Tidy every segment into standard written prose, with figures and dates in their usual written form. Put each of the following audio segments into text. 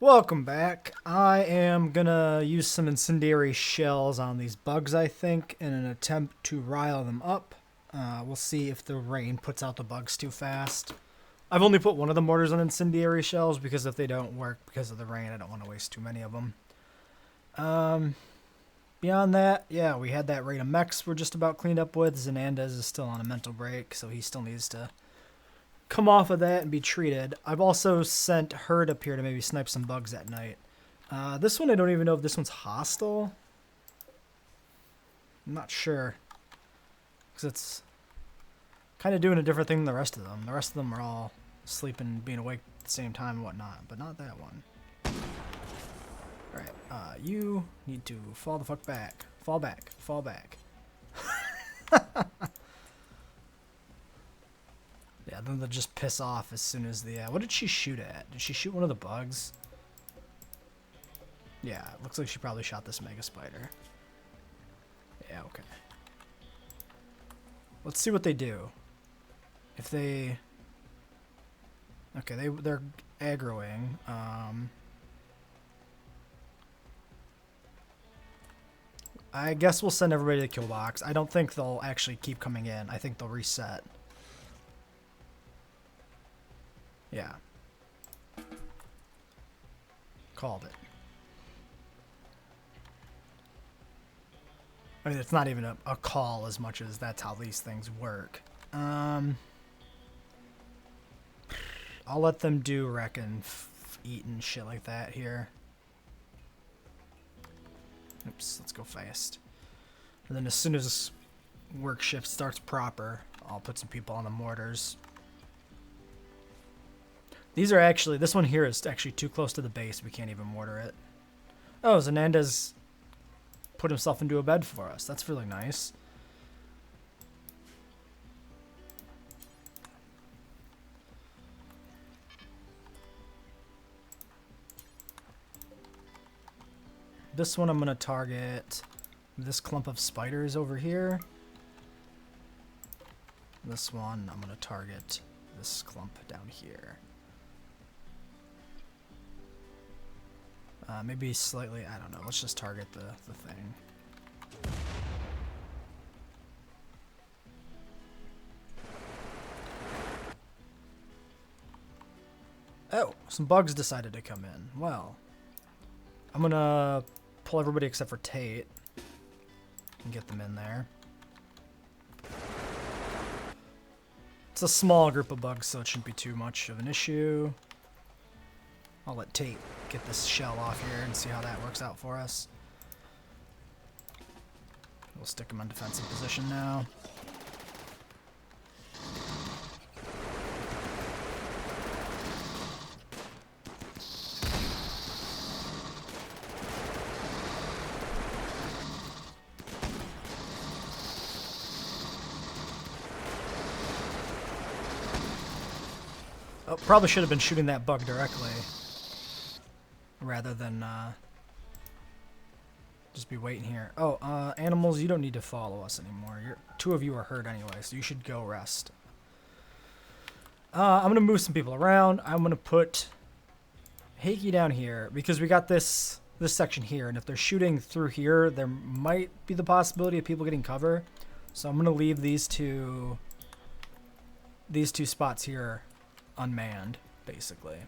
Welcome back. I am gonna use some incendiary shells on these bugs, I think, in an attempt to rile them up. We'll see if the rain puts out the bugs too fast. I've only put one of the mortars on incendiary shells because if they don't work because of the rain, I don't want to waste too many of them. Beyond that, yeah, we had that raid of mechs we're just about cleaned up with. Zenandez is still on a mental break, so he still needs to come off of that and be treated. I've also sent Herd up here to maybe snipe some bugs at night. This one, I don't even know if this one's hostile. I'm not sure. Because it's kind of doing a different thing than the rest of them. The rest of them are all sleeping, being awake at the same time and whatnot, but not that one. Alright, you need to fall the fuck back. Fall back. Fall back. Yeah, then they'll just piss off as soon as the... what did she shoot at? Did she shoot one of the bugs? Yeah, it looks like she probably shot this mega spider. Yeah, okay. Let's see what they do. If they... Okay, they're aggroing. I guess we'll send everybody to the kill box. I don't think they'll actually keep coming in. I think they'll reset. Yeah. Called it. I mean, it's not even a call as much as that's how these things work. I'll let them do wreck and eat and shit like that here. Oops, let's go fast. And then as soon as work shift starts proper, I'll put some people on the mortars. These are actually, this one here is actually too close to the base. We can't even mortar it. Oh, Zenandez put himself into a bed for us. That's really nice. This one I'm going to target this clump of spiders over here. This one I'm going to target this clump down here. Maybe slightly, I don't know. Let's just target the thing. Oh, some bugs decided to come in. Well, I'm going to pull everybody except for Tate and get them in there. It's a small group of bugs, so it shouldn't be too much of an issue. I'll let Tate get this shell off here and see how that works out for us. We'll stick him in defensive position now. Oh, probably should have been shooting that bug directly, rather than just be waiting here. Oh, animals, you don't need to follow us anymore. Two of you are hurt anyway, so you should go rest. I'm gonna move some people around. I'm gonna put Heiki down here because we got this section here, and if they're shooting through here, there might be the possibility of people getting cover. So I'm gonna leave these two spots here unmanned, basically.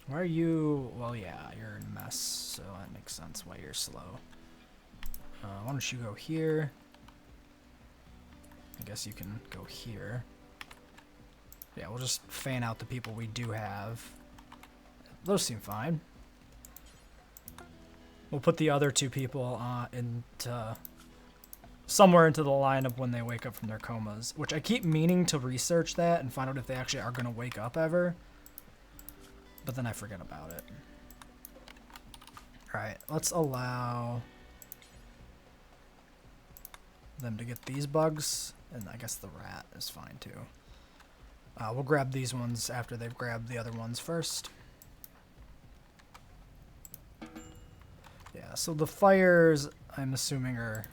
Why are you... Well, yeah, you're in a mess, so that makes sense why you're slow. Why don't you go here? I guess you can go here. Yeah, we'll just fan out the people we do have. Those seem fine. We'll put the other two people into... somewhere into the lineup when they wake up from their comas, which I keep meaning to research that and find out if they actually are going to wake up ever. But then I forget about it. Alright, let's allow them to get these bugs, and I guess the rat is fine too. We'll grab these ones after they've grabbed the other ones first. Yeah, so the fires, I'm assuming, are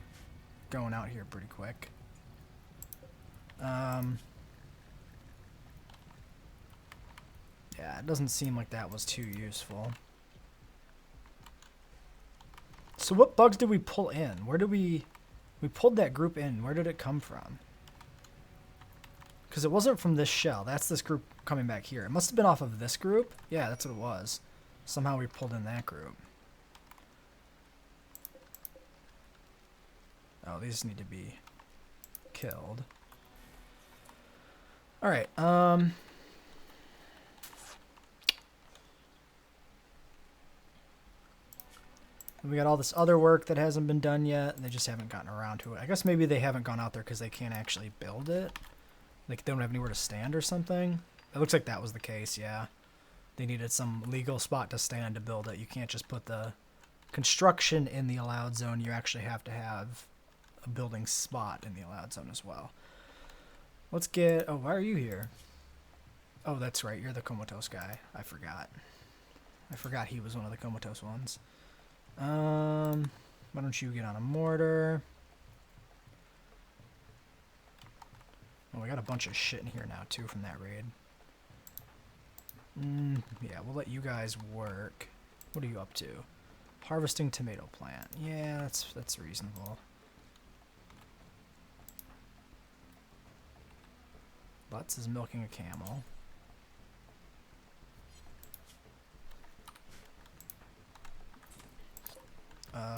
going out here pretty quick. Yeah, it doesn't seem like that was too useful. So what bugs did we pull in? Where did we pulled that group in. Where did it come from? Because it wasn't from this shell. That's this group coming back here. It must have been off of this group. Yeah, that's what it was. Somehow we pulled in that group. Oh, these need to be killed. All right. We got all this other work that hasn't been done yet. They just haven't gotten around to it. I guess maybe they haven't gone out there because they can't actually build it. Like they don't have anywhere to stand or something. It looks like that was the case, yeah. They needed some legal spot to stand to build it. You can't just put the construction in the allowed zone. You actually have to have a building spot in the allowed zone as well. Let's get... Oh, why are you here? Oh, that's right. You're the comatose guy. I forgot. I forgot he was one of the comatose ones. Why don't you get on a mortar? Oh, we got a bunch of shit in here now, too, from that raid. Yeah, we'll let you guys work. What are you up to? Harvesting tomato plant. Yeah, that's reasonable. Butts is milking a camel.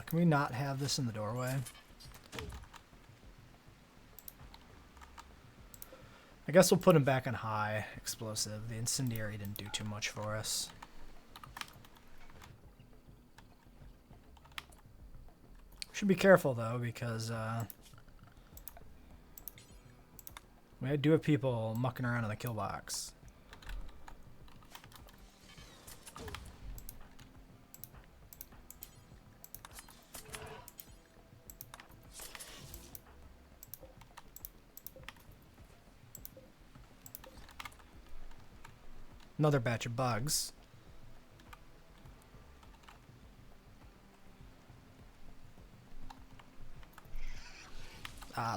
Can we not have this in the doorway? I guess we'll put him back on high explosive. The incendiary didn't do too much for us. Should be careful though, because we do have people mucking around in the kill box. Another batch of bugs.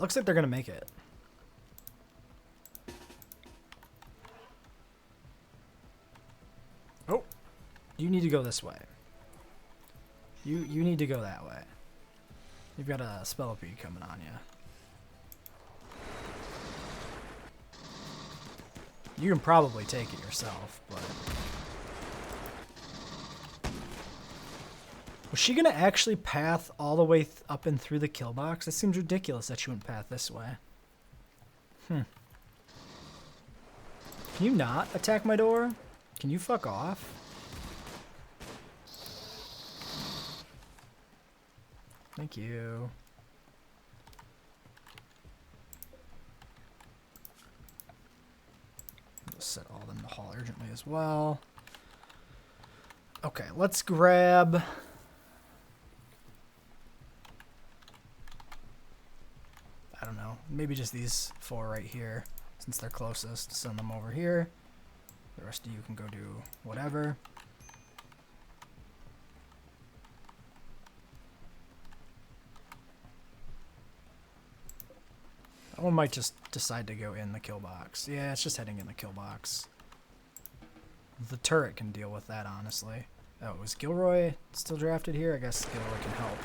Looks like they're gonna make it. Oh, you need to go this way. You need to go that way. You've got a spellipede coming on you. You can probably take it yourself, but... Was she going to actually path all the way up and through the kill box? It seems ridiculous that she wouldn't path this way. Can you not attack my door? Can you fuck off? Thank you. Set all of them to haul urgently as well. Okay, let's grab... I don't know, maybe just these 4 right here, since they're closest. Send them over here. The rest of you can go do whatever. That one might just decide to go in the kill box. Yeah, it's just heading in the kill box. The turret can deal with that, honestly. Oh, was Gilroy still drafted here? I guess Gilroy can help.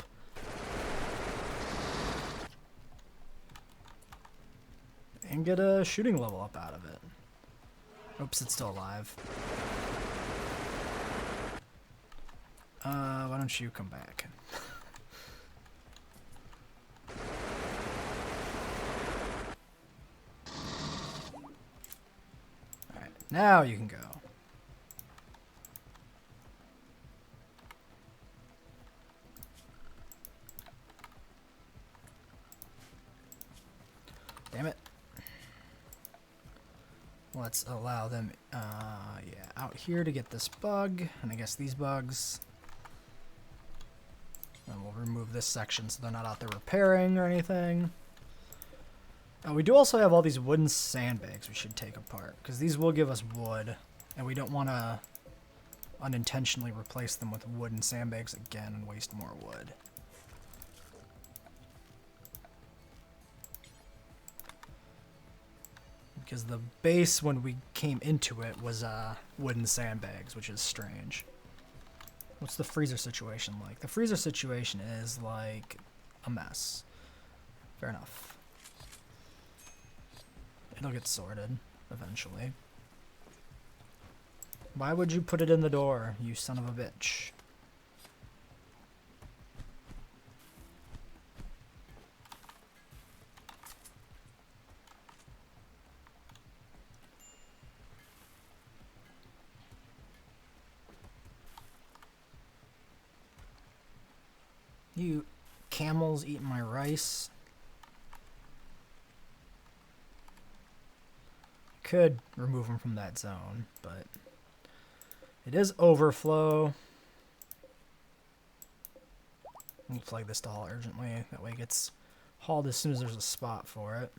And get a shooting level up out of it. Oops, it's still alive. Why don't you come back? Alright, now you can go. Damn it. Let's allow them, yeah, out here to get this bug, and I guess these bugs. And we'll remove this section so they're not out there repairing or anything. We do also have all these wooden sandbags we should take apart, because these will give us wood, and we don't want to unintentionally replace them with wooden sandbags again and waste more wood. Because the base when we came into it was wooden sandbags, which is strange. What's the freezer situation like? The freezer situation is like a mess. Fair enough. It'll get sorted eventually. Why would you put it in the door, you son of a bitch? You camels eating my rice. Could remove them from that zone, but it is overflow. We'll flag this to haul urgently. That way it gets hauled as soon as there's a spot for it.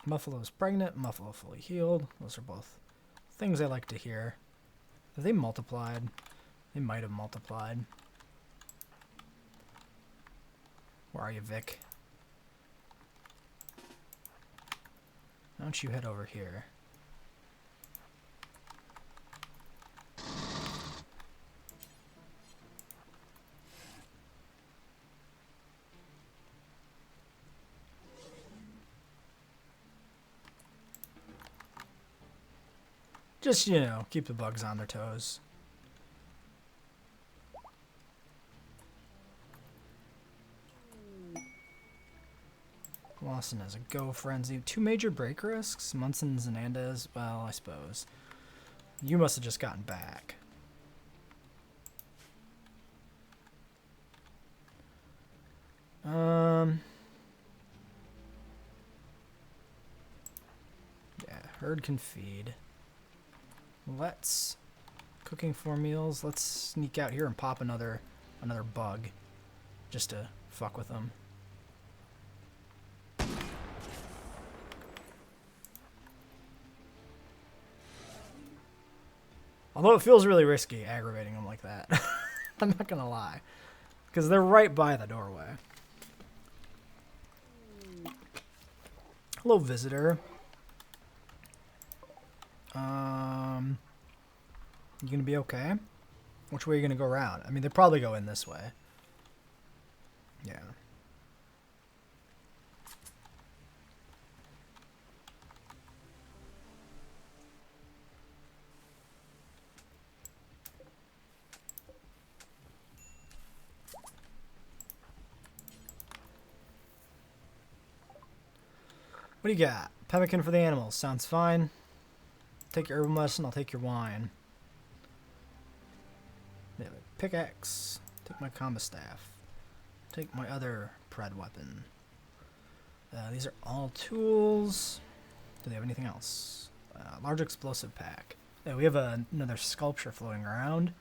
Muffalo's pregnant, Muffalo fully healed. Those are both things I like to hear. Have they multiplied? They might have multiplied. Where are you, Vic? Why don't you head over here? Just, you know, keep the bugs on their toes. Lawson has a go frenzy. 2 major break risks. Munson and Zanandez. Well, I suppose. You must have just gotten back. Yeah, herd can feed. Let's cooking 4 meals. Let's sneak out here and pop another bug, just to fuck with them. Although it feels really risky aggravating them like that. I'm not gonna lie. Because they're right by the doorway. Hello, visitor. You gonna be okay? Which way are you gonna go around? I mean, they probably go in this way. Yeah. What do you got? Pemmican for the animals. Sounds fine. Take your herbal medicine, I'll take your wine. Yeah, pickaxe. Take my combat staff. Take my other pred weapon. These are all tools. Do they have anything else? Large explosive pack. Yeah, we have another sculpture floating around.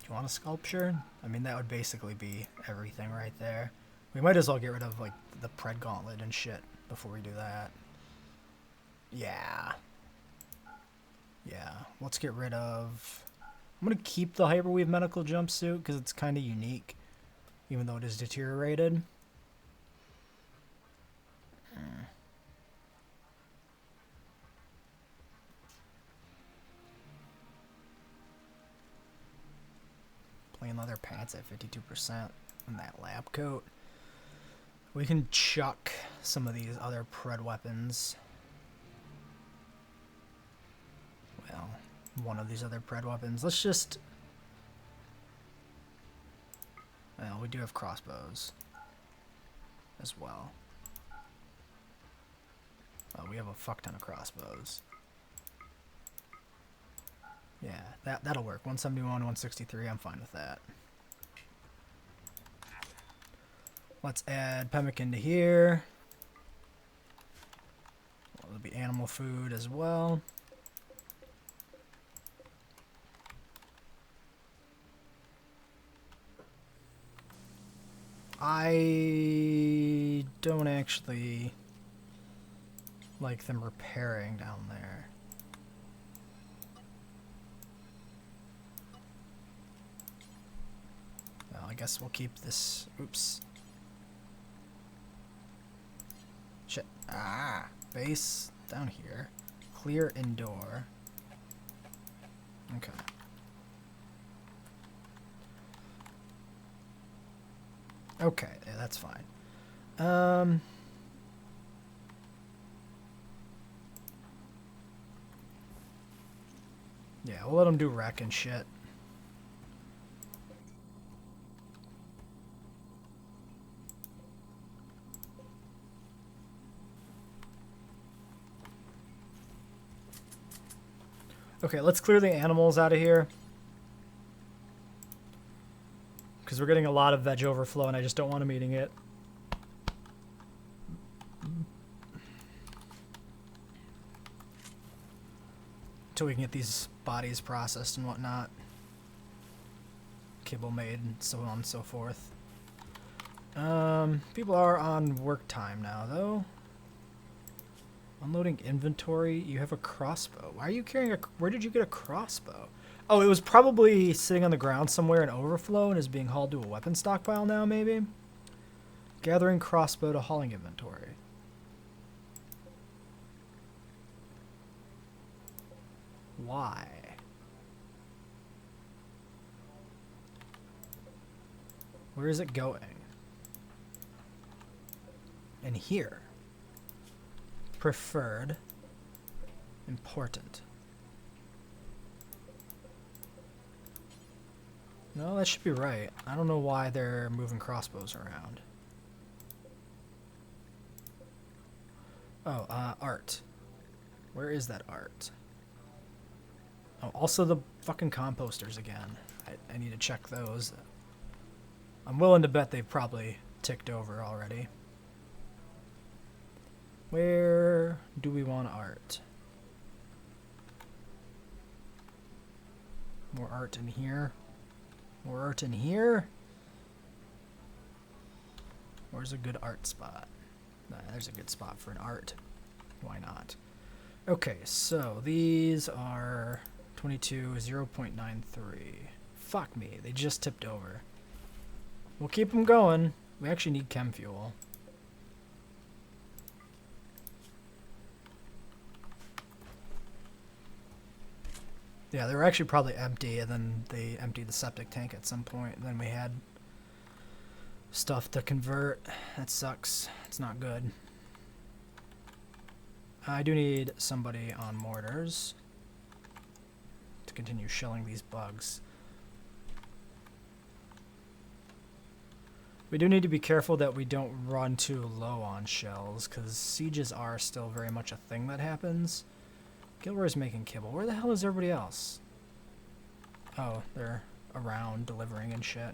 You want a sculpture? I mean, that would basically be everything right there. We might as well get rid of, like, the pred gauntlet and shit before we do that. Yeah. Yeah. Let's get rid of... I'm going to keep the Hyperweave medical jumpsuit because it's kind of unique, even though it is deteriorated. Plain leather pants at 52% and that lab coat. We can chuck some of these other pred weapons. Well, one of these other pred weapons. Let's just... Well, we do have crossbows as well. We have a fuck ton of crossbows. Yeah, that'll work. 171, 163, I'm fine with that. Let's add pemmican to here. Well, there'll be animal food as well. I don't actually like them repairing down there. I guess we'll keep this. Oops. Shit. Ah. Base down here. Clear indoor. Okay. Okay, yeah, that's fine. Yeah, we'll let them do wreck and shit. Okay, let's clear the animals out of here. Because we're getting a lot of veg overflow and I just don't want them eating it. Until we can get these bodies processed and whatnot. Kibble made and so on and so forth. People are on work time now, though. Unloading inventory. You have a crossbow. Why are you carrying a... Where did you get a crossbow? Oh, it was probably sitting on the ground somewhere in overflow and is being hauled to a weapon stockpile now, maybe? Gathering crossbow to hauling inventory. Why? Where is it going? In here. Preferred. Important. No, that should be right. I don't know why they're moving crossbows around. Oh, art. Where is that art? Oh, also the fucking composters again. I need to check those. I'm willing to bet they've probably ticked over already. Where do we want art? More art in here. More art in here. Where's a good art spot? Nah, there's a good spot for an art. Why not? Okay, so these are 22, 0.93. Fuck me, they just tipped over. We'll keep them going. We actually need chem fuel. Yeah, they were actually probably empty, and then they emptied the septic tank at some point, and then we had stuff to convert. That sucks. It's not good. I do need somebody on mortars to continue shelling these bugs. We do need to be careful that we don't run too low on shells, because sieges are still very much a thing that happens. Gilroy's making kibble. Where the hell is everybody else? Oh, they're around delivering and shit.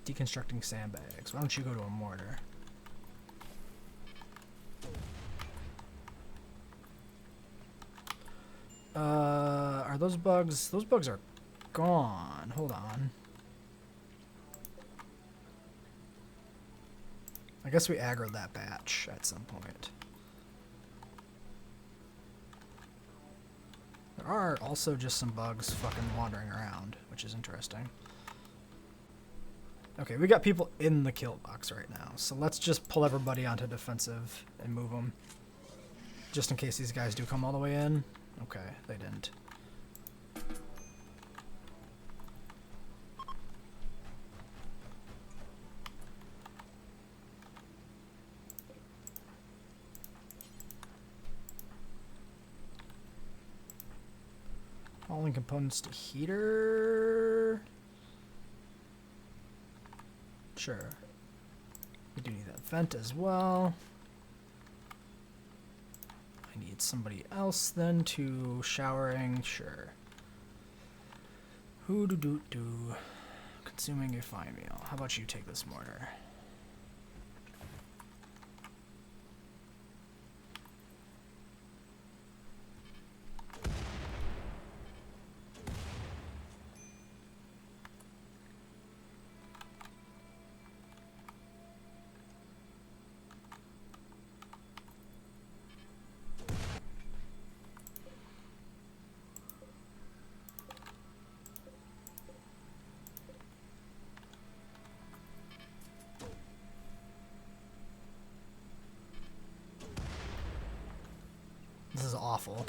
Deconstructing sandbags. Why don't you go to a mortar? Are those bugs? Those bugs are gone. Hold on. I guess we aggroed that batch at some point. There are also just some bugs fucking wandering around, which is interesting. Okay, we got people in the kill box right now, so let's just pull everybody onto defensive and move them. Just in case these guys do come all the way in. Okay, they didn't. Hauling components to heater. Sure. We do need that vent as well. I need somebody else then to showering. Sure. Who do. Consuming a fine meal. How about you take this mortar? awful.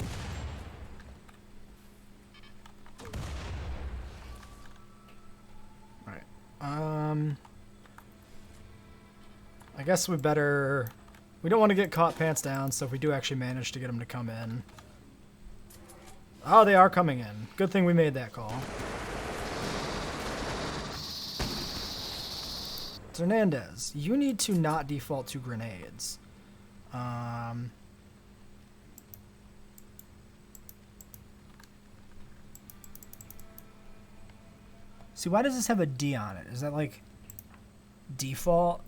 Alright. I guess we better... We don't want to get caught pants down, so if we do actually manage to get them to come in... Oh, they are coming in. Good thing we made that call. Hernandez, you need to not default to grenades. See, why does this have a D on it? Is that like default?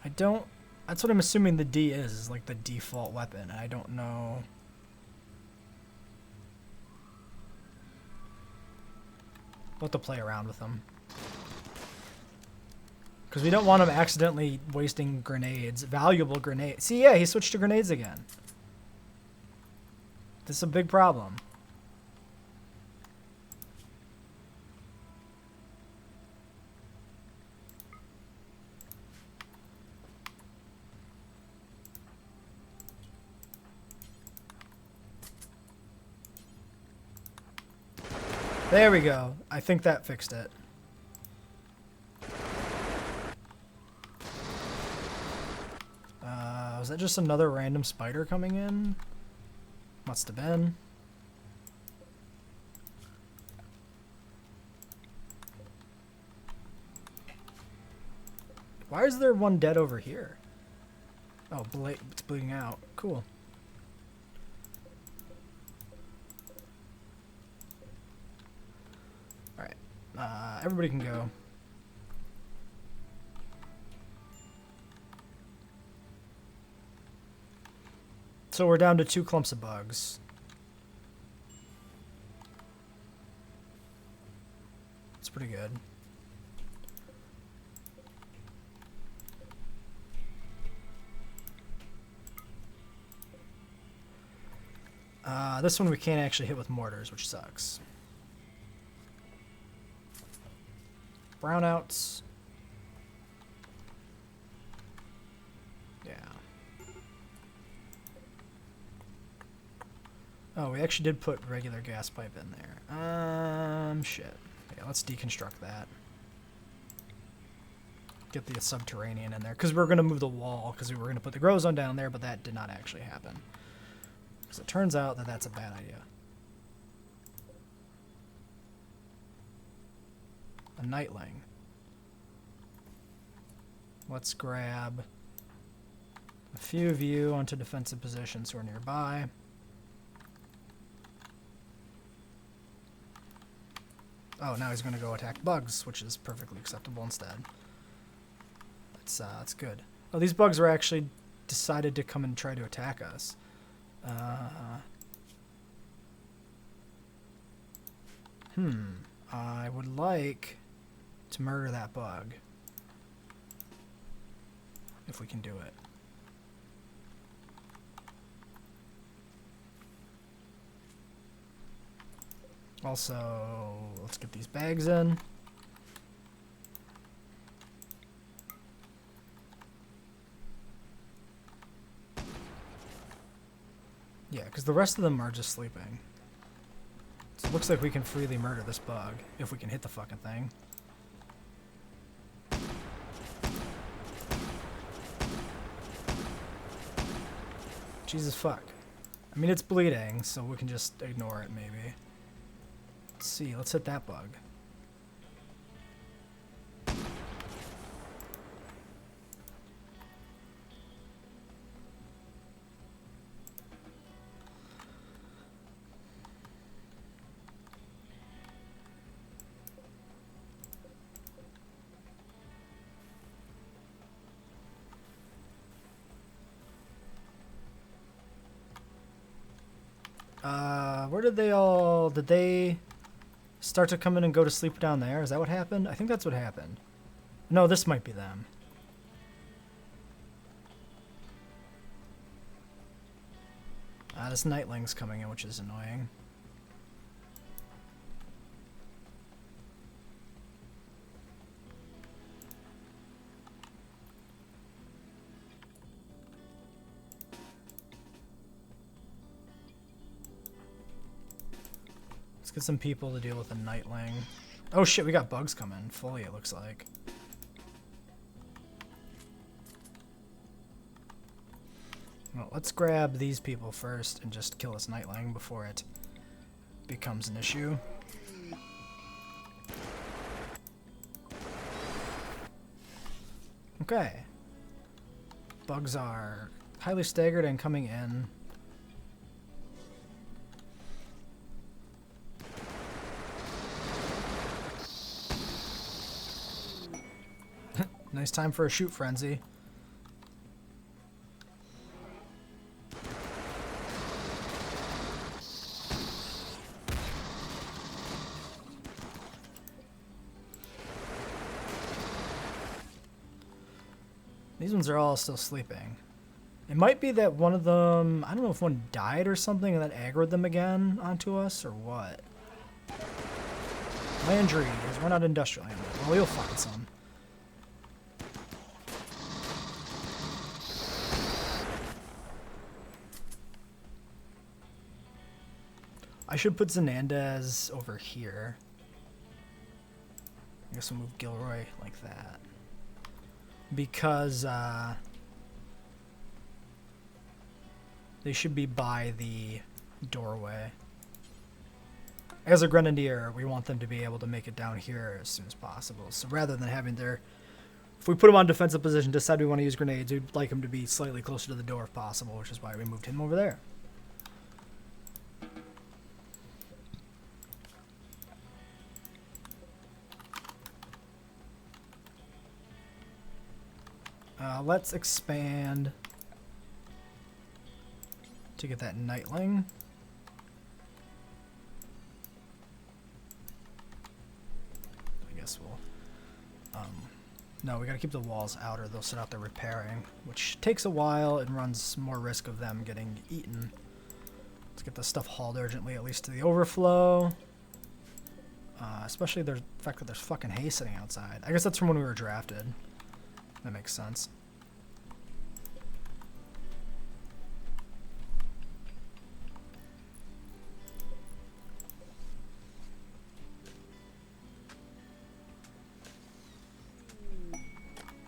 I don't... That's what I'm assuming the D is like the default weapon. I don't know. We'll have to play around with them. Because we don't want him accidentally wasting grenades. Valuable grenades. See, yeah, he switched to grenades again. This is a big problem. There we go. I think that fixed it. Was that just another random spider coming in? Must have been. Why is there one dead over here? Oh, Blight, it's bleeding out. Cool. Everybody can go. So we're down to 2 clumps of bugs. It's pretty good. This one we can't actually hit with mortars, which sucks. Brownouts. Yeah. Oh, we actually did put regular gas pipe in there. Shit. Yeah, let's deconstruct that. Get the subterranean in there. Because we were going to move the wall, because we were going to put the grow zone down there, but that did not actually happen. Because it turns out that that's a bad idea. A nightling. Let's grab a few of you onto defensive positions who are nearby. Oh, now he's going to go attack bugs, which is perfectly acceptable instead. That's good. Oh, these bugs are actually decided to come and try to attack us. I would like to murder that bug. If we can do it. Also, let's get these bags in. Yeah, because the rest of them are just sleeping. So it looks like we can freely murder this bug, if we can hit the fucking thing. Jesus fuck. I mean, it's bleeding, so we can just ignore it, maybe. Let's see, let's hit that bug. Where did they all... Did they start to come in and go to sleep down there? Is that what happened? I think that's what happened. No, this might be them. This Nightling's coming in, which is annoying. Let's get some people to deal with the Nightling. Oh shit, we got bugs coming. Fully, it looks like. Well, let's grab these people first and just kill this Nightling before it becomes an issue. Okay. Bugs are highly staggered and coming in. Nice time for a shoot frenzy. These ones are all still sleeping. It might be that one of them, I don't know if one died or something and then aggroed them again onto us or what. Landry has run out of industrial ammo. Well, you'll find some. I should put Zenandez over here. I guess we'll move Gilroy like that. Because they should be by the doorway. As a Grenadier, we want them to be able to make it down here as soon as possible. So rather than having their... If we put them on defensive position, decide we want to use grenades, we'd like them to be slightly closer to the door if possible, which is why we moved him over there. Let's expand to get that Nightling. I guess we'll... no, we gotta keep the walls out or they'll sit out there repairing, which takes a while and runs more risk of them getting eaten. Let's get this stuff hauled urgently, at least to the overflow. Especially the fact that there's fucking hay sitting outside. I guess that's from when we were drafted. That makes sense.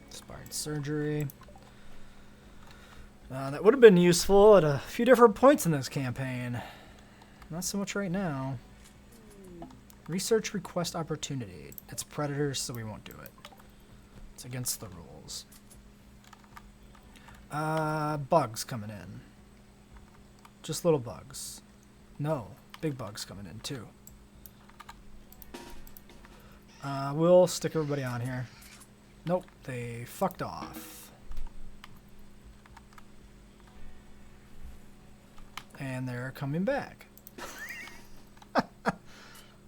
Inspired surgery. That would have been useful at a few different points in this campaign. Not so much right now. Research request opportunity. It's predators, so we won't do it. It's against the rules. Bugs coming in. Just little bugs. No, big bugs coming in too. We'll stick everybody on here. Nope, they fucked off. And they're coming back.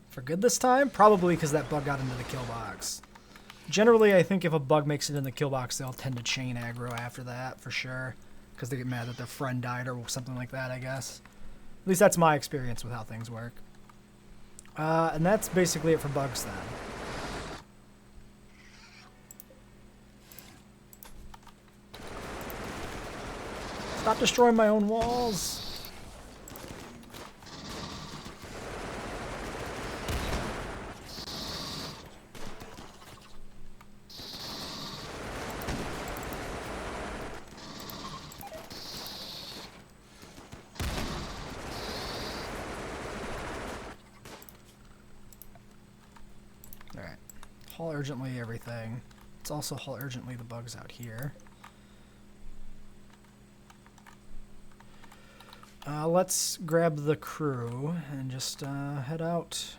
For good this time? Probably because that bug got into the kill box. Generally, I think if a bug makes it in the kill box, they'll tend to chain aggro after that, for sure. Because they get mad that their friend died or something like that, I guess. At least that's my experience with how things work. And that's basically it for bugs, then. Stop destroying my own walls! Haul urgently everything. Let's also haul urgently the bugs out here. Let's grab the crew and just head out.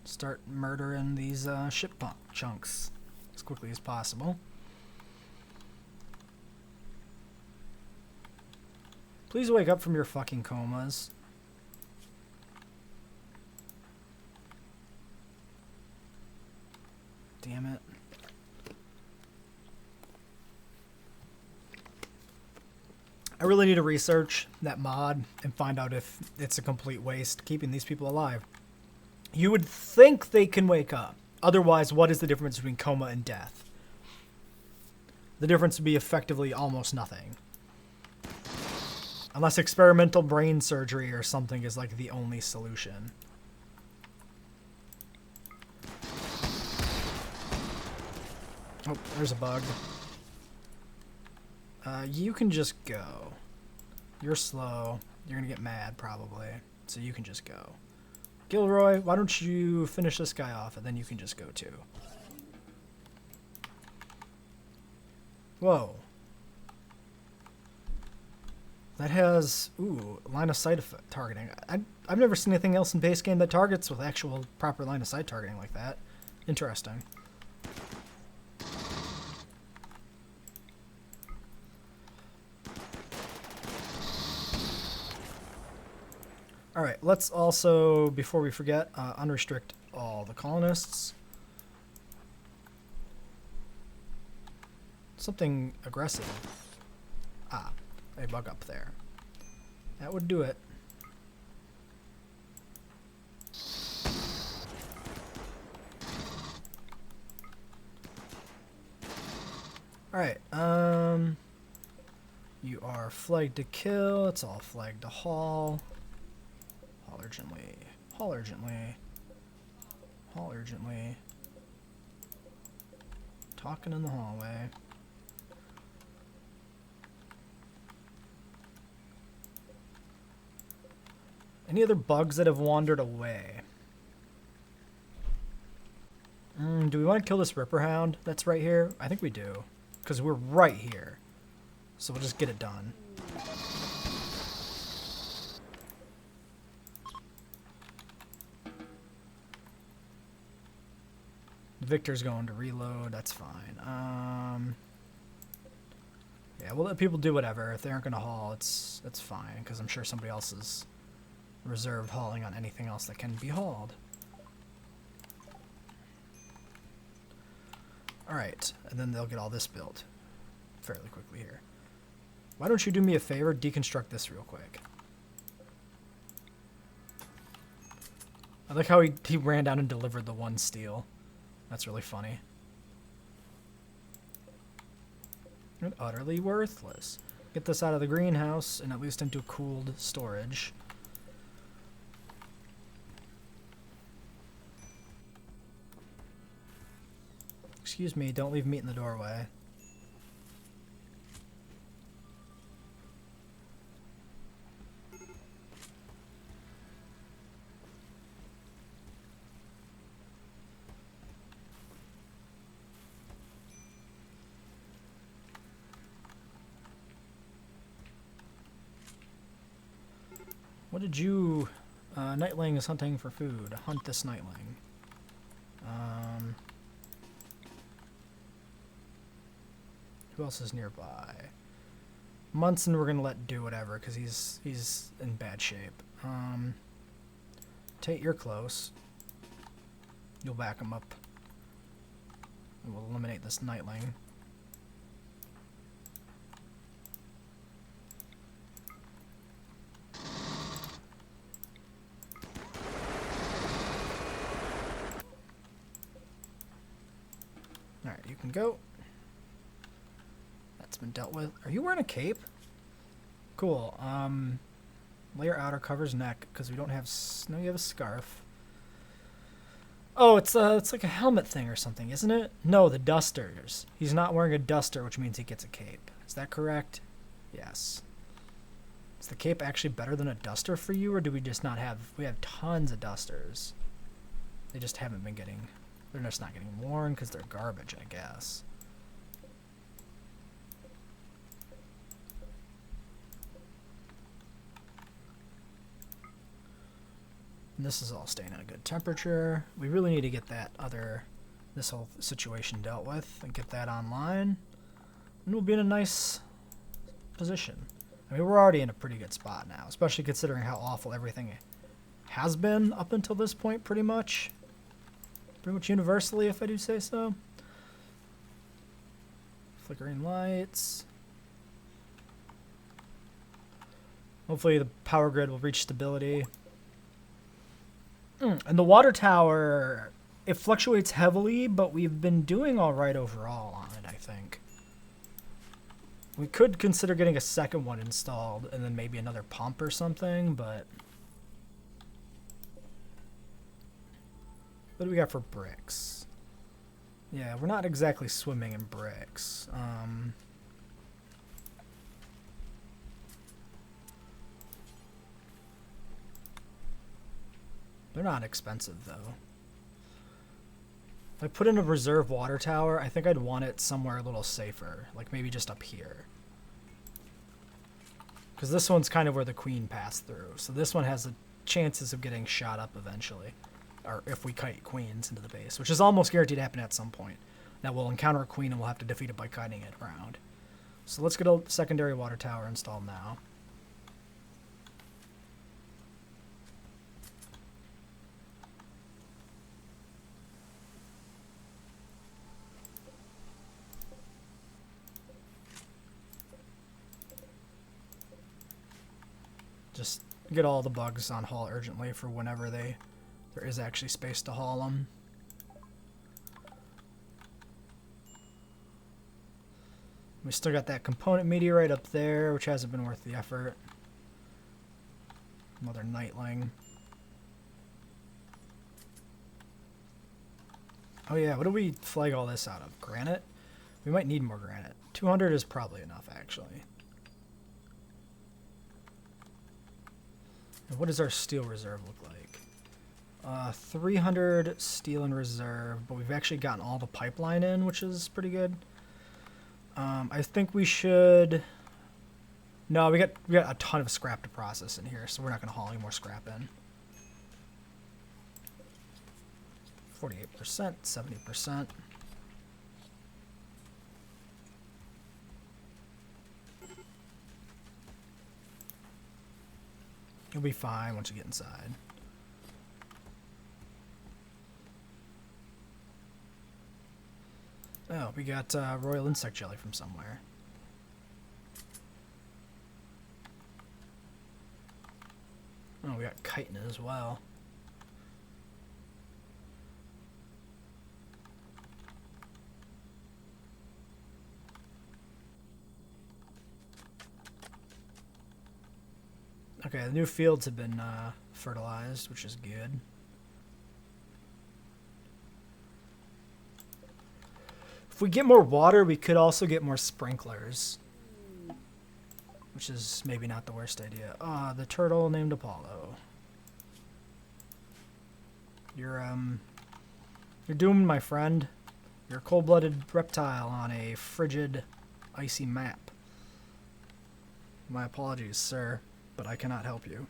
Start murdering these ship chunks as quickly as possible. Please wake up from your fucking comas. damn it. I really need to research that mod and find out if it's a complete waste keeping these people alive. You would think they can wake up. Otherwise, what is the difference between coma and death? The difference would be effectively almost nothing. Unless experimental brain surgery or something is like the only solution. Oh, there's a bug. You can just go. You're slow. You're gonna get mad, probably. So you can just go. Gilroy, why don't you finish this guy off, and then you can just go too. Whoa. That has, ooh, line of sight targeting. I've never seen anything else in base game that targets with actual proper line of sight targeting like that. Interesting. Alright, let's also, before we forget, unrestrict all the colonists. Something aggressive. Ah, a bug up there. That would do it. Alright, you are flagged to kill, it's all flagged to haul. Haul urgently. Haul urgently. Haul urgently. Talking in the hallway. Any other bugs that have wandered away? Do we want to kill this Ripper Hound that's right here? I think we do. Because we're right here. So we'll just get it done. Victor's going to reload. That's fine. Yeah, we'll let people do whatever. If they aren't going to haul, it's fine. Because I'm sure somebody else is reserved hauling on anything else that can be hauled. Alright, and then they'll get all this built fairly quickly here. Why don't you do me a favor? Deconstruct this real quick. I like how he ran down and delivered the one steel. That's really funny. And utterly worthless. Get this out of the greenhouse and at least into cooled storage. Excuse me, don't leave meat in the doorway. What did you... Nightling is hunting for food. Hunt this Nightling. Who else is nearby? Munson we're going to let do whatever, because he's in bad shape. Tate, you're close. You'll back him up. And we'll eliminate this Nightling. Alright, you can go. That's been dealt with. Are you wearing a cape? Cool. Layer outer covers neck, because we don't have... No, you have a scarf. Oh, it's like a helmet thing or something, isn't it? No, the dusters. He's not wearing a duster, which means he gets a cape. Is that correct? Yes. Is the cape actually better than a duster for you, or do we just not have... We have tons of dusters. They just haven't been getting... They're just not getting worn because they're garbage, I guess. And this is all staying at a good temperature. We really need to get this whole situation dealt with and get that online. And we'll be in a nice position. I mean, we're already in a pretty good spot now, especially considering how awful everything has been up until this point, pretty much. pretty much universally, if I do say so. Flickering lights. Hopefully the power grid will reach stability. And the water tower, it fluctuates heavily, but we've been doing all right overall on it, I think. We could consider getting a second one installed and then maybe another pump or something, but... What do we got for bricks? Yeah, we're not exactly swimming in bricks. They're not expensive, though. If I put in a reserve water tower, I think I'd want it somewhere a little safer. Like maybe just up here. Because this one's kind of where the queen passed through. So this one has the chances of getting shot up eventually. Or if we kite queens into the base. Which is almost guaranteed to happen at some point. Now we'll encounter a queen and we'll have to defeat it by kiting it around. So let's get a secondary water tower installed now. Just get all the bugs on haul urgently for whenever there is actually space to haul them. We still got that component meteorite up there, which hasn't been worth the effort. Another nightling. Oh yeah, what do we flag all this out of? Granite? We might need more granite. 200 is probably enough, actually. And what does our steel reserve look like? 300 steel in reserve, but we've actually gotten all the pipeline in, which is pretty good. I think we should... No, we got a ton of scrap to process in here, so we're not going to haul any more scrap in. 48%, 70%. You'll be fine once you get inside. Oh, we got royal insect jelly from somewhere. Oh, we got chitin as well. Okay, the new fields have been fertilized, which is good. If we get more water, we could also get more sprinklers. Which is maybe not the worst idea. Ah, the turtle named Apollo. You're doomed, my friend. You're a cold-blooded reptile on a frigid, icy map. My apologies, sir, but I cannot help you.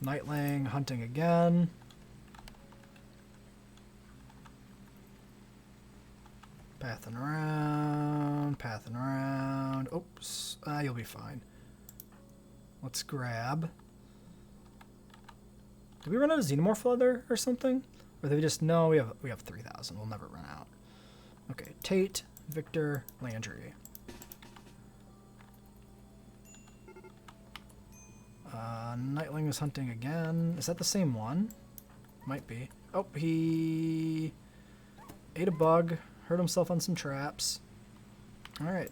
Nightling hunting again. Pathing around, pathing around. Oops, you'll be fine. Let's grab. Did we run out of xenomorph leather or something? Or did we just, no, we have 3,000. We'll never run out. Okay, Tate, Victor, Landry. Nightling is hunting again. Is that the same one? Might be. Oh, he ate a bug. Hurt himself on some traps. Alright,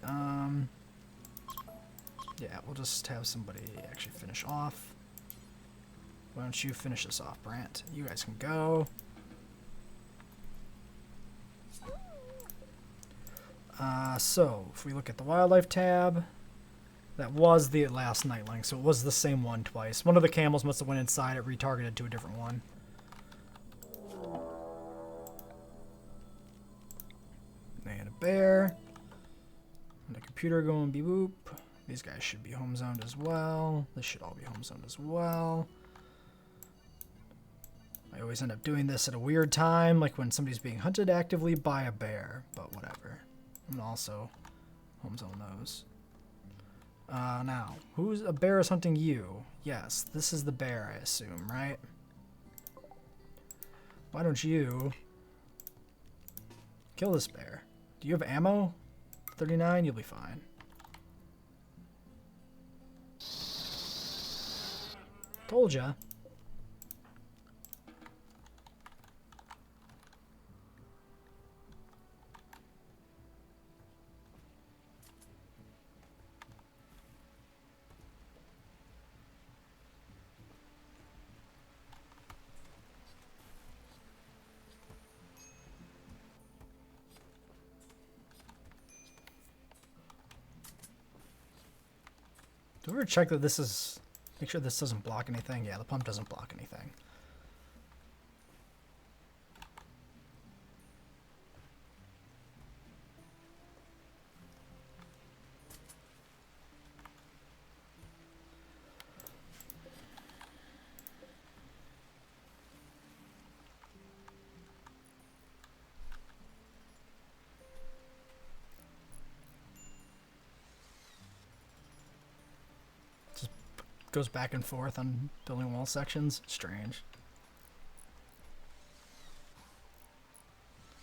yeah, we'll just have somebody actually finish off. Why don't you finish this off, Brant? You guys can go. So, if we look at the wildlife tab, that was the last nightling, so it was the same one twice. One of the camels must have went inside, it retargeted to a different one. And a bear. And a computer going beep boop. These guys should be home zoned as well. This should all be home zoned as well. I always end up doing this at a weird time, like when somebody's being hunted actively by a bear, but whatever. And also home zone those. Now, who's a bear is hunting you? Yes, this is the bear, I assume, right? Why don't you kill this bear? Do you have ammo? 39? You'll be fine. Told ya. Do we ever check that this is... Make sure this doesn't block anything? Yeah, the pump doesn't block anything. Goes back and forth on building wall sections. Strange.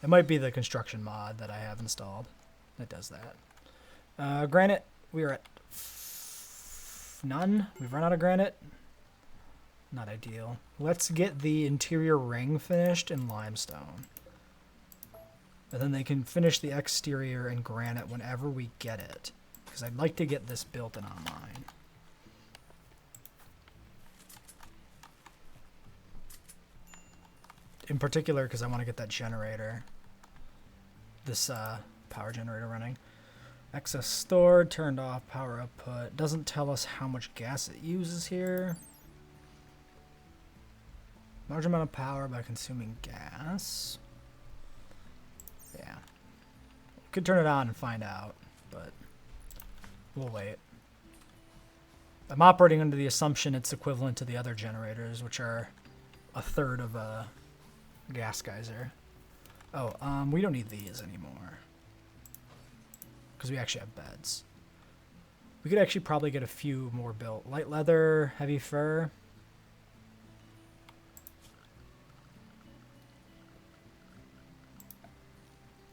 It might be the construction mod that I have installed that does that. Granite, we are at none. We've run out of granite. Not ideal. Let's get the interior ring finished in limestone. And then they can finish the exterior in granite whenever we get it. Because I'd like to get this built and online. In particular, because I want to get that generator, this power generator running. Excess stored, turned off, power output. Doesn't tell us how much gas it uses here. Large amount of power by consuming gas. Yeah. Could turn it on and find out, but we'll wait. I'm operating under the assumption it's equivalent to the other generators, which are a third of a gas geyser. Oh, we don't need these anymore because we actually have beds. We could actually probably get a few more built. Light leather, heavy fur.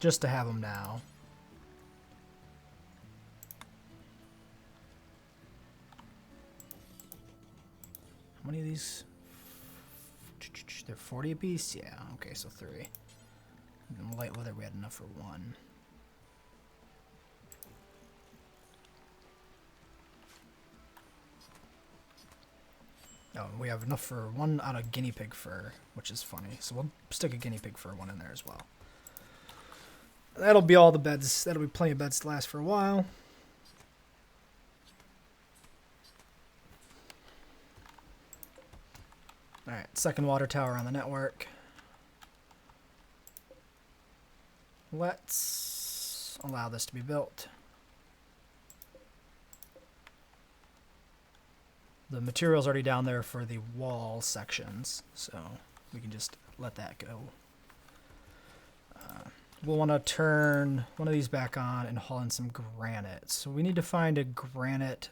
Just to have them now. How many of these? They're 40 apiece? Yeah, okay, so 3. And light leather, we had enough for 1. Oh, we have enough for 1 out of guinea pig fur, which is funny. So we'll stick a guinea pig fur 1 in there as well. That'll be all the beds. That'll be plenty of beds to last for a while. Alright, second water tower on the network. Let's allow this to be built. The material's already down there for the wall sections, so we can just let that go. We'll want to turn one of these back on and haul in some granite. So we need to find a granite.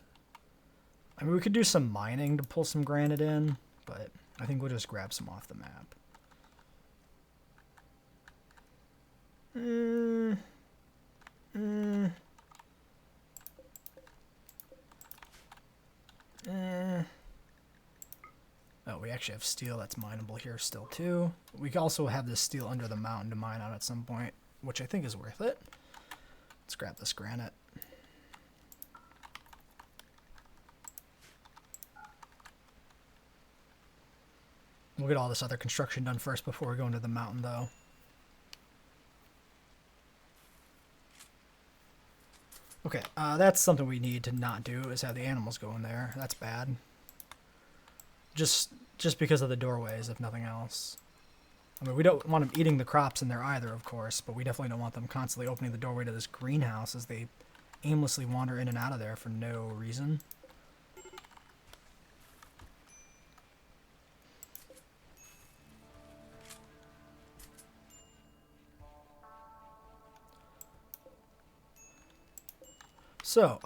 I mean, we could do some mining to pull some granite in, but I think we'll just grab some off the map. Oh, we actually have steel that's mineable here still too. We can also have this steel under the mountain to mine on at some point, which I think is worth it. Let's grab this granite. We'll get all this other construction done first before we go into the mountain, though. Okay, that's something we need to not do, is have the animals go in there. That's bad. Just because of the doorways, if nothing else. I mean, we don't want them eating the crops in there either, of course, but we definitely don't want them constantly opening the doorway to this greenhouse as they aimlessly wander in and out of there for no reason. So,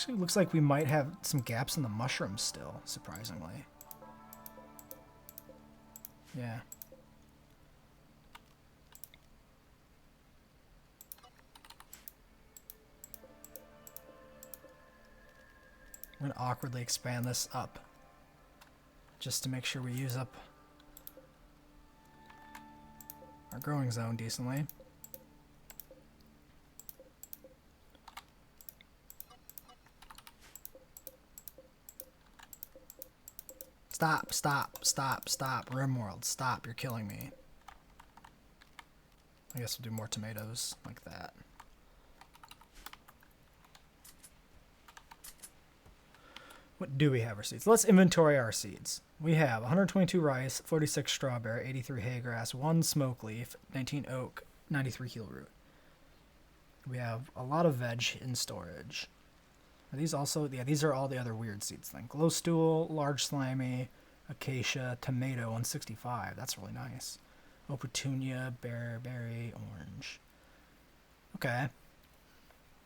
Actually, looks like we might have some gaps in the mushrooms still, surprisingly. Yeah. I'm going to awkwardly expand this up just to make sure we use up our growing zone decently. Stop, stop, stop, stop. Rimworld, stop. You're killing me. I guess we'll do more tomatoes like that. What do we have our seeds? Let's inventory our seeds. We have 122 rice, 46 strawberry, 83 hay grass, 1 smoke leaf, 19 oak, 93 heel root. We have a lot of veg in storage. Are these also? Yeah, these are all the other weird seeds thing. Glow stool, large slimy, acacia, tomato, 165. That's really nice. Oh, petunia, berry, orange. Okay.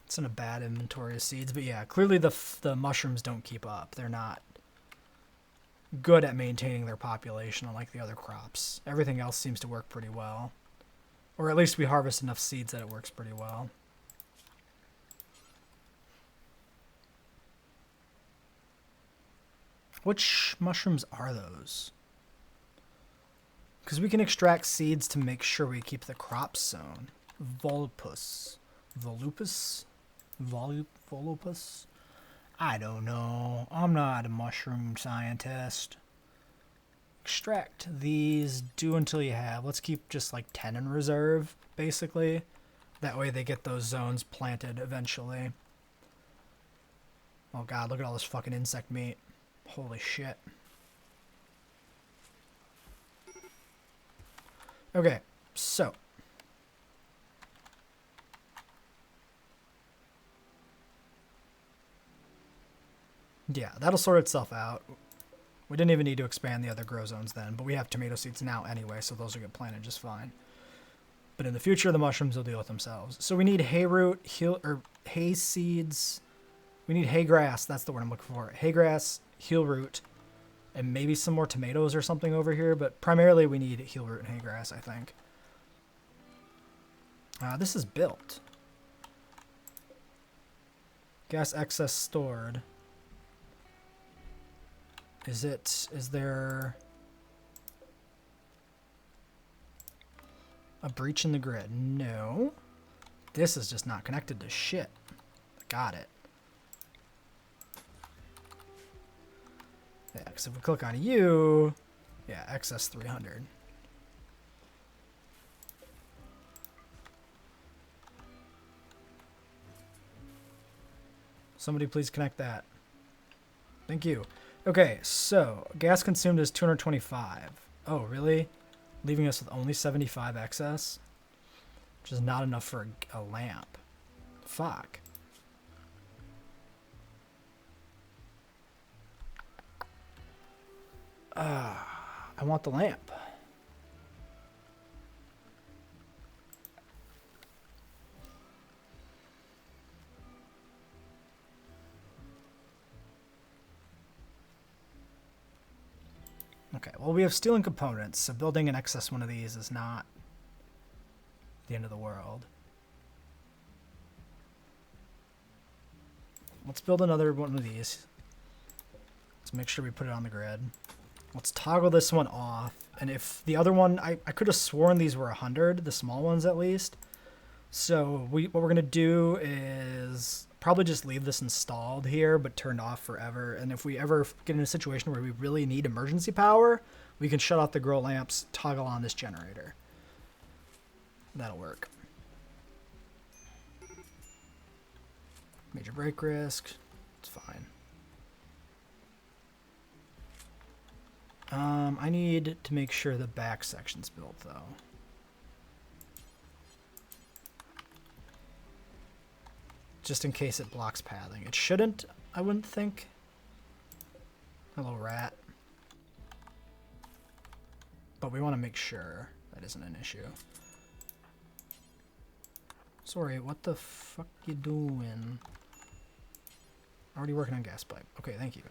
It's in a bad inventory of seeds, but yeah, clearly the mushrooms don't keep up. They're not good at maintaining their population unlike the other crops. Everything else seems to work pretty well. Or at least we harvest enough seeds that it works pretty well. Which mushrooms are those? Because we can extract seeds to make sure we keep the crop zone. Volupus. Volupus? I don't know. I'm not a mushroom scientist. Extract these. Do until you have. Let's keep just like 10 in reserve, basically. That way they get those zones planted eventually. Oh god, look at all this fucking insect meat. Holy shit. Okay, so. Yeah, that'll sort itself out. We didn't even need to expand the other grow zones then, but we have tomato seeds now anyway, so those will get planted just fine. But in the future, the mushrooms will deal with themselves. So we need hay root, hay seeds. We need hay grass. That's the word I'm looking for. Hay grass, heel root, and maybe some more tomatoes or something over here, but primarily we need heel root and hay grass, I think. This is built. Gas excess stored. Is there a breach in the grid? No. This is just not connected to shit. Got it. Yeah, because if we click on you, yeah, excess 300. Somebody please connect that. Thank you. Okay, so gas consumed is 225. Oh, really? Leaving us with only 75 excess? Which is not enough for a lamp. Fuck. I want the lamp. Okay, well, we have steel and components, so building an excess one of these is not the end of the world. Let's build another one of these. Let's make sure we put it on the grid. Let's toggle this one off. And if the other one, I could have sworn these were 100, the small ones at least. So what we're going to do is probably just leave this installed here, but turned off forever. And if we ever get in a situation where we really need emergency power, we can shut off the grow lamps, toggle on this generator. That'll work. Major break risk. It's fine. I need to make sure the back section's built, though. Just in case it blocks pathing. It shouldn't, I wouldn't think. Hello, rat. But we want to make sure that isn't an issue. Sorry, what the fuck you doing? Already working on gas pipe. Okay, thank you.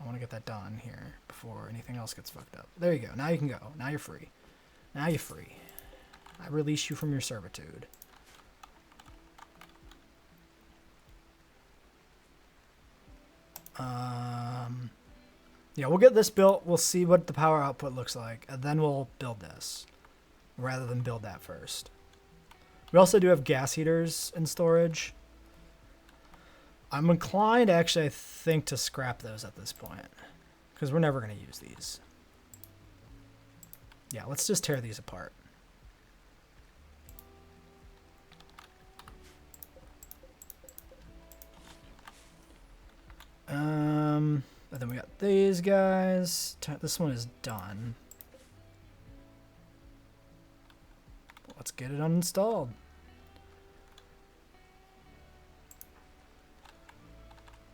I want to get that done here before anything else gets fucked up. There you go. Now you can go. Now you're free. Now you're free. I release you from your servitude. Yeah, we'll get this built. We'll see what the power output looks like, and then we'll build this rather than build that first. We also do have gas heaters in storage. I'm inclined, actually, I think, to scrap those at this point, because we're never going to use these. Yeah, let's just tear these apart. And then we got these guys. This one is done. Let's get it uninstalled.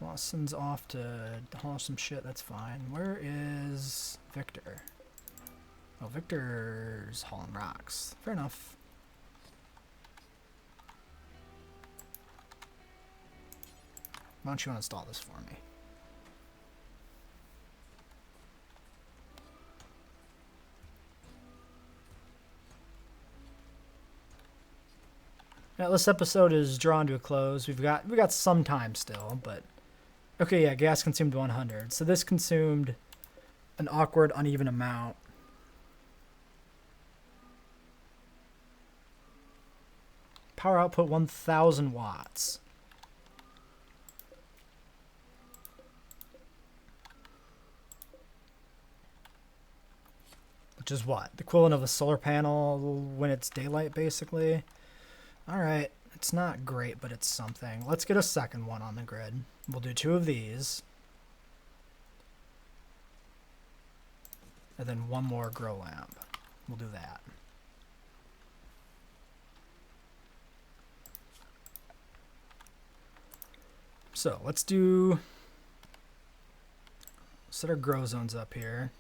Lawson's off to haul some shit. That's fine. Where is Victor? Oh, Victor's hauling rocks. Fair enough. Why don't you uninstall this for me? Now this episode is drawn to a close. We got some time still, but okay, yeah, gas consumed 100. So this consumed an awkward, uneven amount. Power output 1,000 watts. Which is what? The equivalent of a solar panel when it's daylight, basically. Alright, it's not great, but it's something. Let's get a second one on the grid. We'll do 2 of these. And then 1 more grow lamp. We'll do that. So, let's set our grow zones up here.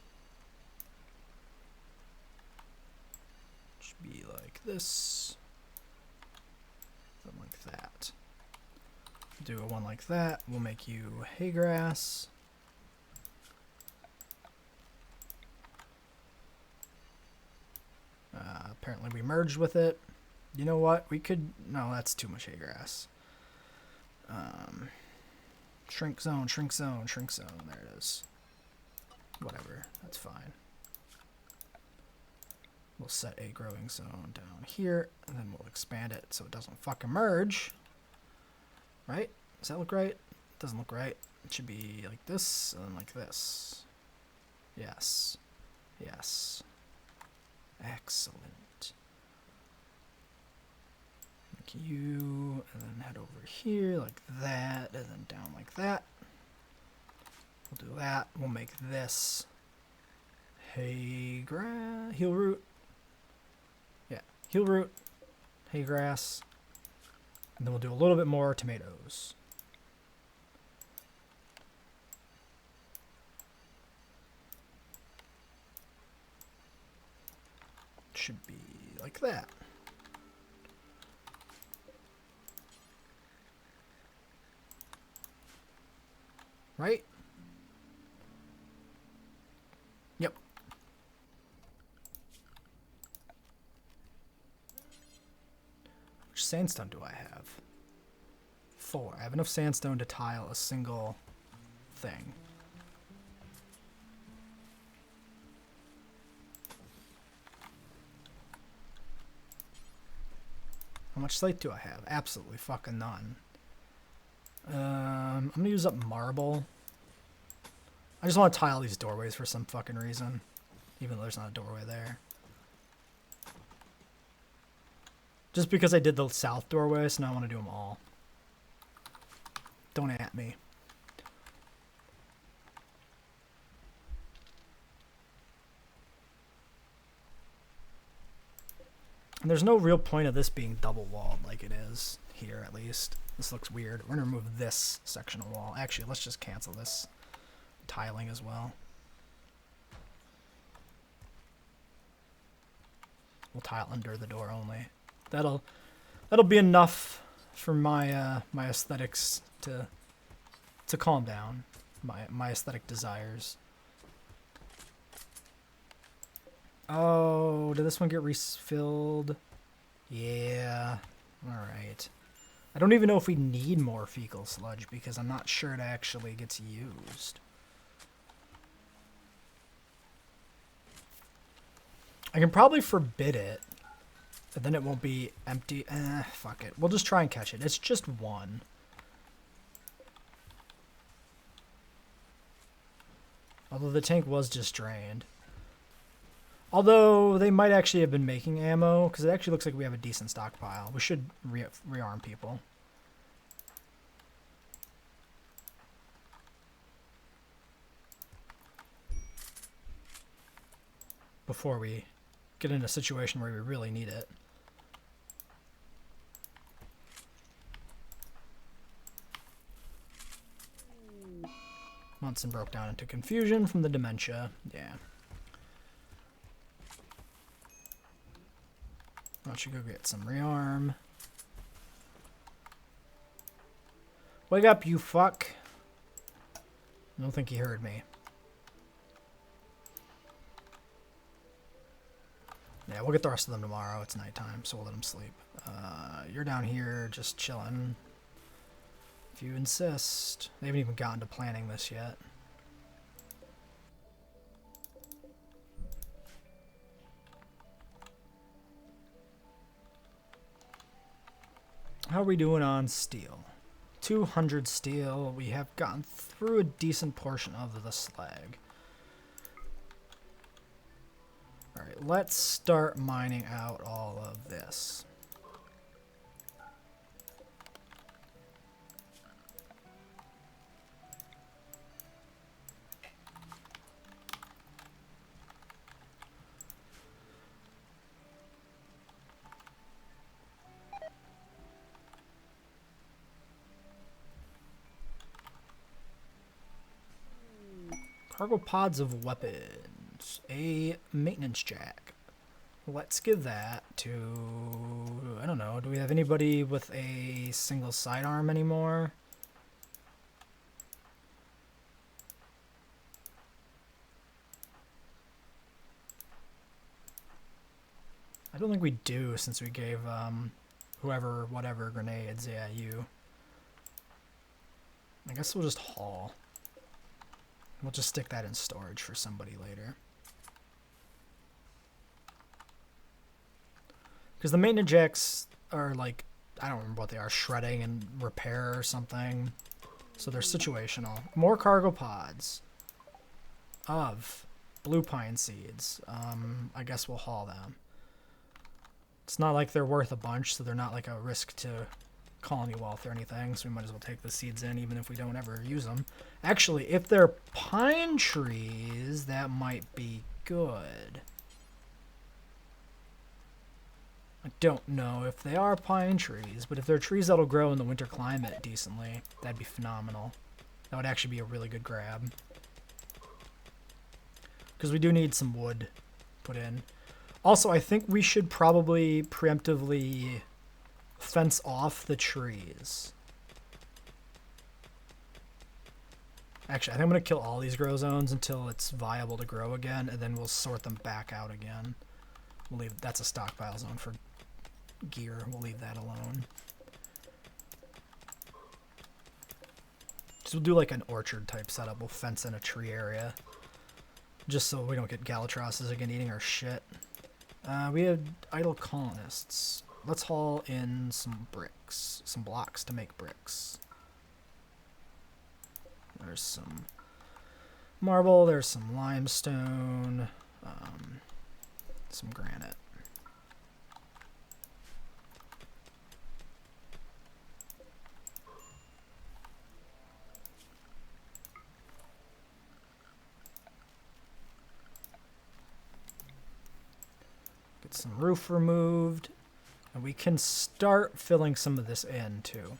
Should be like this. Like that. Do a one like that. We'll make you hay grass. Apparently we merged with it. You know what? We could... No, that's too much hay grass. Shrink zone, shrink zone, shrink zone. There it is. Whatever. That's fine. We'll set a growing zone down here, and then we'll expand it so it doesn't fucking merge. Right? Does that look right? Doesn't look right. It should be like this, and then like this. Yes. Yes. Excellent. Like you, and then head over here like that, and then down like that. We'll do that. We'll make this hay grass, heel root. Heel root, hay grass, and then we'll do a little bit more tomatoes. Should be like that. Right? Yep. Which sandstone do I have? 4. I have enough sandstone to tile a single thing. How much slate do I have? Absolutely fucking none. I'm gonna use up marble. I just want to tile these doorways for some fucking reason, even though there's not a doorway there. Just because I did the south doorway, so now I want to do them all. Don't at me. And there's no real point of this being double walled like it is here, at least. This looks weird. We're going to remove this section of wall. Actually, let's just cancel this tiling as well. We'll tile under the door only. That'll be enough for my my aesthetics to calm down, my aesthetic desires. Oh, did this one get refilled? Yeah. Alright. I don't even know if we need more fecal sludge because I'm not sure it actually gets used. I can probably forbid it, but then it won't be empty. Fuck it. We'll just try and catch it. It's just one. Although the tank was just drained. Although they might actually have been making ammo, because it actually looks like we have a decent stockpile. We should rearm people. Before we get in a situation where we really need it. Munson broke down into confusion from the dementia. Yeah. Why don't you go get some rearm? Wake up, you fuck. I don't think he heard me. Yeah, we'll get the rest of them tomorrow. It's nighttime, so we'll let them sleep. You're down here just chilling. If you insist. They haven't even gotten to planning this yet. How are we doing on steel? 200 steel. We have gotten through a decent portion of the slag. Alright, let's start mining out all of this. Cargo pods of weapons. A maintenance jack. Let's give that to... I don't know. Do we have anybody with a single sidearm anymore? I don't think we do, since we gave whoever, whatever, grenades. Yeah, you. I guess we'll just haul. We'll just stick that in storage for somebody later. Because the maintenance jacks are like, I don't remember what they are, shredding and repair or something. So they're situational. More cargo pods of blue pine seeds. I guess we'll haul them. It's not like they're worth a bunch, so they're not like a risk to colony wealth or anything, so we might as well take the seeds in even if we don't ever use them. Actually, if they're pine trees, that might be good. I don't know if they are pine trees, but if they're trees that'll grow in the winter climate decently, that'd be phenomenal. That would actually be a really good grab. Because we do need some wood put in. Also, I think we should probably preemptively fence off the trees. Actually, I think I'm going to kill all these grow zones until it's viable to grow again, and then we'll sort them back out again. We'll leave, that's a stockpile zone for gear. We'll leave that alone. So we'll do like an orchard type setup. We'll fence in a tree area. Just so we don't get Galatrosses again eating our shit. We have idle colonists. Let's haul in some bricks, some blocks to make bricks. There's some marble, there's some limestone, some granite. Get some roof removed. And we can start filling some of this in, too.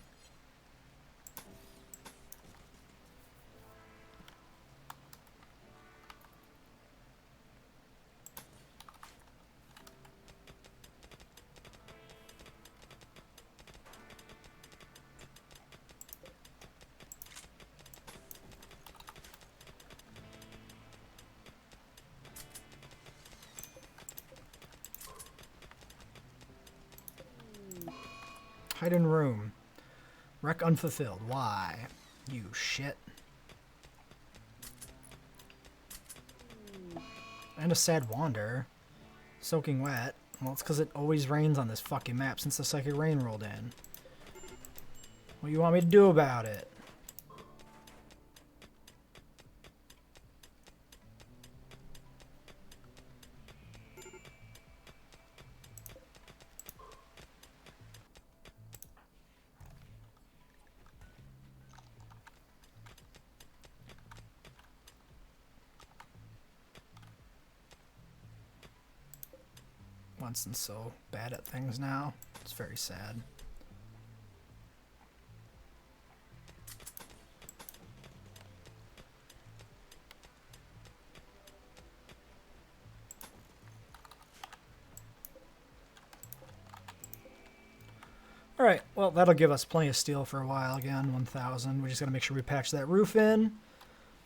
Hidden room. Rec unfulfilled. Why? You shit. And a sad wander. Soaking wet. Well, it's because it always rains on this fucking map since the psychic rain rolled in. What do you want me to do about it? Winston's so bad at things now. It's very sad. Alright, well, that'll give us plenty of steel for a while again, 1,000. We just gotta make sure we patch that roof in.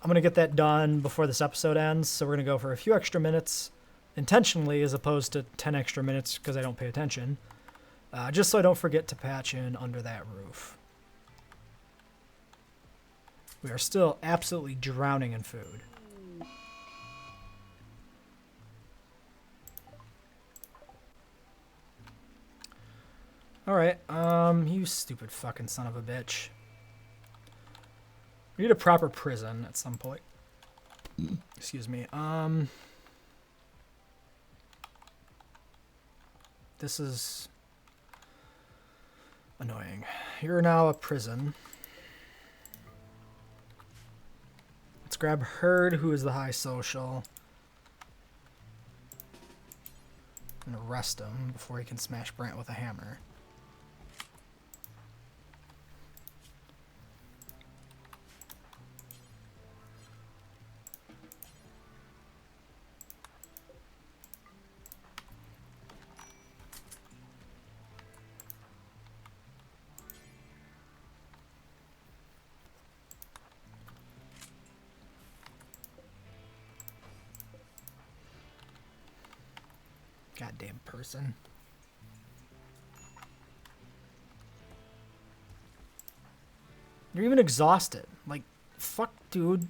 I'm gonna get that done before this episode ends, so we're gonna go for a few extra minutes, intentionally, as opposed to 10 extra minutes because I don't pay attention. Just so I don't forget to patch in under that roof. We are still absolutely drowning in food. Alright, you stupid fucking son of a bitch. We need a proper prison at some point. Excuse me. This is annoying. You're now a prison. Let's grab Herd, who is the high social, and arrest him before he can smash Brant with a hammer. Goddamn person. You're even exhausted. Like, fuck, dude.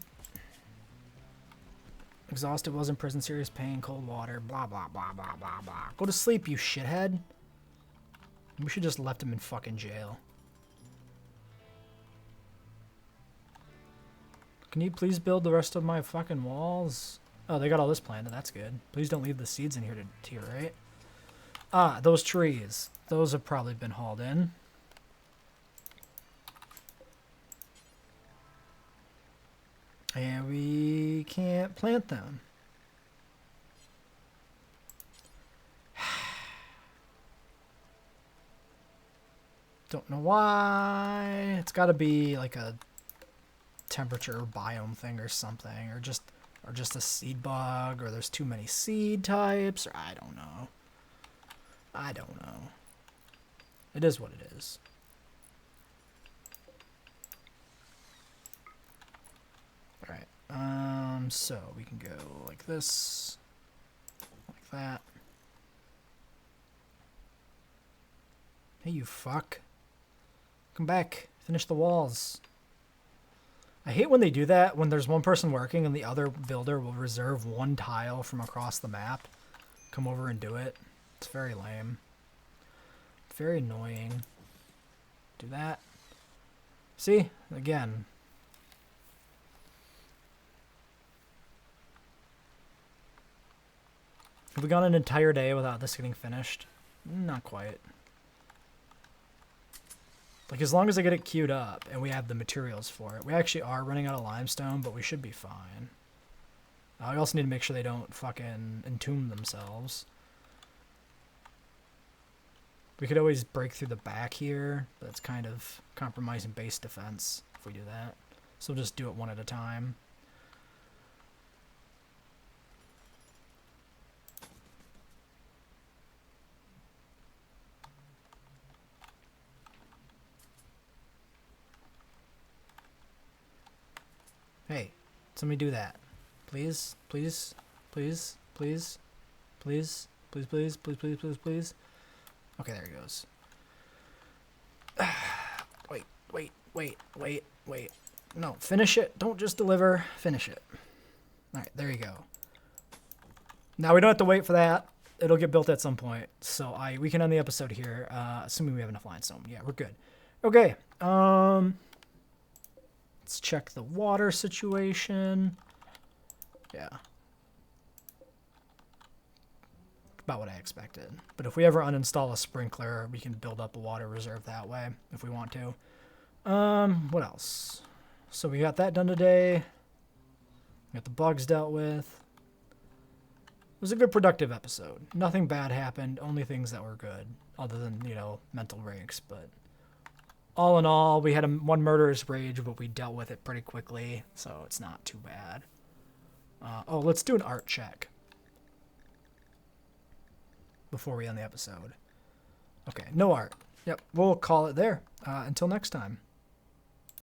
Exhausted, was in prison, serious pain, cold water, blah, blah, blah, blah, blah, blah. Go to sleep, you shithead. We should just left him in fucking jail. Can you please build the rest of my fucking walls? Oh, they got all this planted. That's good. Please don't leave the seeds in here to deteriorate. Ah, those trees. Those have probably been hauled in. And we can't plant them. Don't know why. It's got to be like a temperature biome thing or something, or just a seed bug, or there's too many seed types, or I don't know. I don't know. It is what it is. Alright, so we can go like this, like that. Hey, you fuck. Come back. Finish the walls. I hate when they do that, when there's one person working and the other builder will reserve one tile from across the map. Come over and do it. It's very lame. Very annoying. Do that. See? Again. Have we gone an entire day without this getting finished? Not quite. Like, as long as I get it queued up and we have the materials for it. We actually are running out of limestone, but we should be fine. I also need to make sure they don't fucking entomb themselves. We could always break through the back here, but it's kind of compromising base defense if we do that. So we'll just do it one at a time. Hey, somebody do that. Please, please, please, please, please, please, please, please, please, please, please. Okay, there he goes. Wait. No, finish it. Don't just deliver. Finish it. All right, there you go. Now we don't have to wait for that. It'll get built at some point. So we can end the episode here, assuming we have enough limestone. Yeah, we're good. Okay. Let's check the water situation. Yeah. About what I expected. But if we ever uninstall a sprinkler, we can build up a water reserve that way if we want to. What else? So we got that done today. We got the bugs dealt with. It was a good productive episode. Nothing bad happened, only things that were good, other than, you know, mental breaks. But all in all, we had one murderous rage, but we dealt with it pretty quickly, so it's not too bad. Oh, let's do an art check before we end the episode. Okay, no art. Yep, we'll call it there. Until next time.